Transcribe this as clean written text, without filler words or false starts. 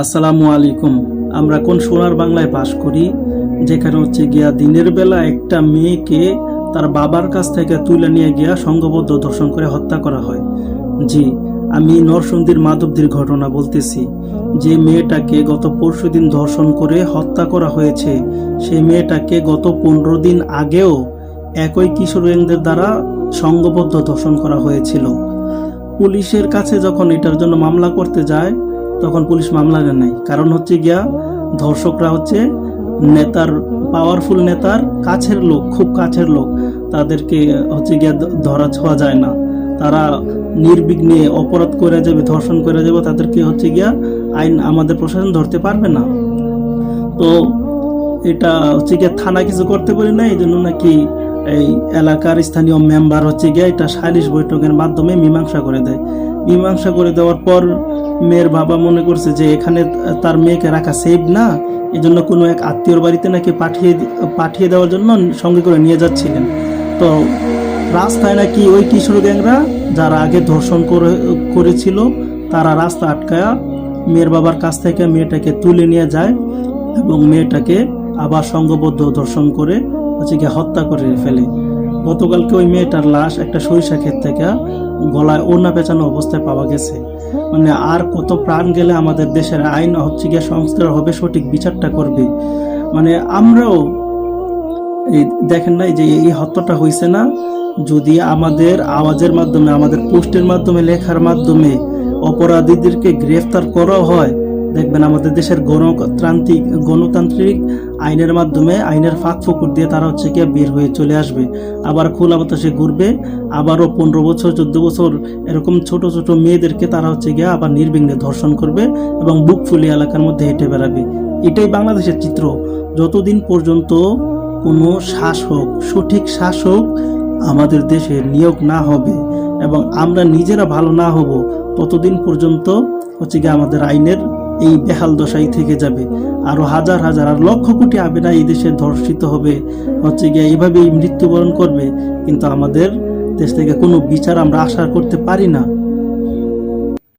আসসালামু আলাইকুম। আমরা কোন সোনার বাংলায় বাস করি, যেখানে হচ্ছে গিয়া দিনের বেলা একটা মেয়েকে তার বাবার কাছ থেকে তুলে নিয়ে গিয়া সংঘবদ্ধ ধর্ষণ করে হত্যা করা হয়। জি, আমি নরসিংদীর মাধবদীর ঘটনা বলতেছি। যে মেয়েটাকে গত পরশুদিন ধর্ষণ করে হত্যা করা হয়েছে, সেই মেয়েটাকে গত 15 দিন আগেও একই কিশোর গ্যাংদের দ্বারা সংঘবদ্ধ ধর্ষণ করা হয়েছিল। পুলিশের কাছে যখন এটার জন্য মামলা করতে যায়, তখন পুলিশ মামলা নেয়। কারণ হচ্ছে গিয়া ধর্ষকরা হচ্ছে নেতার, পাওয়ারফুল নেতার কাছের লোক, খুব কাছের লোক। তাদেরকে হচ্ছে গিয়া ধরা ছোঁয়া যায় না। তারা নির্বিঘ্নে অপরাধ করে যাবে, ধর্ষণ করে যাবে, তাদেরকে হচ্ছে গিয়া আইন, আমাদের প্রশাসন ধরতে পারবে না। তো এটা হচ্ছে গিয়া থানা কিছু করতে পারি না, এই জন্য নাকি এই এলাকার স্থানীয় মেম্বার হচ্ছে গিয়া এটা সালিশ বৈঠকের মাধ্যমে মীমাংসা করে দেয়। মীমাংসা করে দেওয়ার পর মেয়ের বাবা মনে করছে যে এখানে তার মেয়েকে রাখা সেফ না, এই জন্য কোনো এক আত্মীয়র বাড়িতে নাকি পাঠিয়ে দেওয়ার জন্য সঙ্গে করে নিয়ে যাচ্ছিলেন। তো রাস্তায় নাকি ওই কিশোর গ্যাংরা যারা আগে ধর্ষণ করেছিল, তারা রাস্তা আটকায়া মেয়ের বাবার কাছ থেকে মেয়েটাকে তুলে নিয়ে যায় এবং মেয়েটাকে আবার সংঘবদ্ধ ধর্ষণ করে হচ্ছে গিয়ে হত্যা করে ফেলে। গতকালকে ওই মেয়েটার লাশ একটা সরিষা ক্ষেত থেকে গলায় ওড়না পেঁচানো অবস্থায় পাওয়া গেছে। মানে আর কত প্রাণ গেলে আমাদের দেশের আইন হচ্ছে গিয়ে সংস্কার হবে, সঠিক বিচারটা করবে। মানে আমরাও এই দেখেন নাই যে এই হত্যাটা হয়েছে না, যদি আমাদের আওয়াজের মাধ্যমে, আমাদের পোস্টের মাধ্যমে, লেখার মাধ্যমে অপরাধীদেরকে গ্রেফতার করা হয়, দেখবেন আমাদের দেশের গণতান্ত্রিক আইনের মাধ্যমে, আইনের ফাঁক ফোকর দিয়ে তারা হচ্ছে গিয়ে বের হয়ে চলে আসবে, আবার খোলা বাতাসে ঘুরবে। আবারও 15 বছর 14 বছর এরকম ছোট ছোট মেয়েদেরকে তারা হচ্ছে গিয়ে আবার নির্বিঘ্নে ধর্ষণ করবে এবং বুক ফুলিয়ে এলাকার মধ্যে হেঁটে বেড়াবে। এটাই বাংলাদেশের চিত্র। যতদিন পর্যন্ত কোনো শাসক, সঠিক শাসক আমাদের দেশে নিয়োগ না হবে এবং আমরা নিজেরা ভালো না হব, ততদিন পর্যন্ত হচ্ছে গিয়ে আমাদের আইনের এই বেহাল দশাই থেকে যাবে। আরো হাজার হাজার আর লক্ষ কোটি আবেদা এই দেশে ধর্ষিত হবে, হচ্ছে গিয়ে এইভাবেই মৃত্যুবরণ করবে, কিন্তু আমাদের দেশ থেকে কোনো বিচার আমরা আশা করতে পারি না।